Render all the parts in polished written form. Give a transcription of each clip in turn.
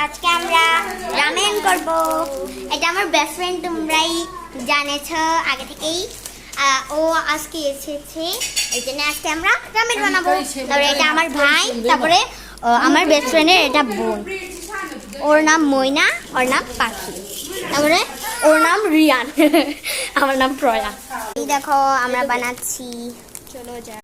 আজকে আমরা রামেন করব। এটা আমার বেস্ট ফ্রেন্ড, তোমরাই জানেছো আগে থেকেই। ও আজকে এসেছে, এই জন্য আজকে আমরা রামেন বানাবো। তারপরে এটা আমার ভাই, তারপরে আমার বেস্ট ফ্রেন্ডের এটা বোন। ওর নাম ময়না, ওর নাম পাখি, তারপরে ওর নাম রিয়ান, আমার নাম প্রয়া। এই দেখো আমরা বানাচ্ছি, চলো যা।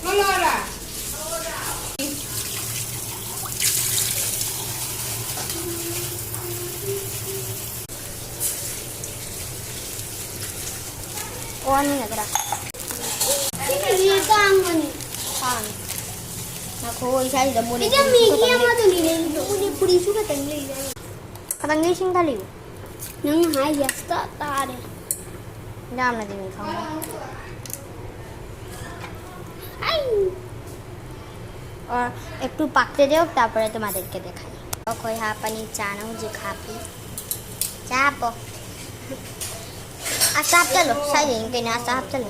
Kuhanin agad. Ako, isa yung muli. Ito, Miki, ang matulilin. Muli, puriso ka tanglay. Katangay siyang taliw. Nang hayas ka, tari. Dam na din ikaw. Ay! और একটু পাকতে দেও, তারপরে তোমাদেরকে দেখাই। ওই হাপানি চা নাও যে খাবি চা পো asap talo sai din kay na asap talo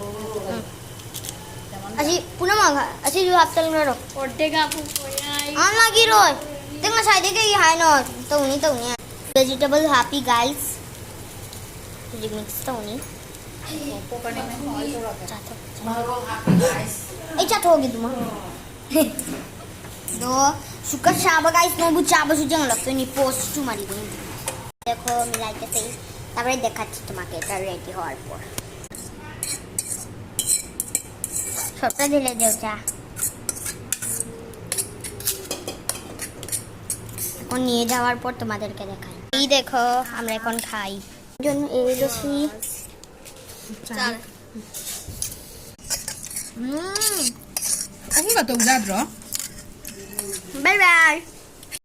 asi puna mga asi ju hap talo ro orte ga po koy an lagi roy tingna sai de kay hai no to ni vegetable happy guys mix to ni po ka ni all to ro maro happy guys ai chat ho gitu mah do suka chaba guys no bu chaba su jang lagto ni post tu mari din দেখো মিলাইতেছি, তারপরে দেখাচ্ছি তোমাকে এটা ready হওয়ার পর। সবটা ঢেলে দেও চা। এখন নিয়ে যাওয়ার পর তোমাদেরকে দেখাই। এই দেখো আমরা এখন খাই জন্য এই লস্যি চাল। Ako nga itong dadro? Bye bye.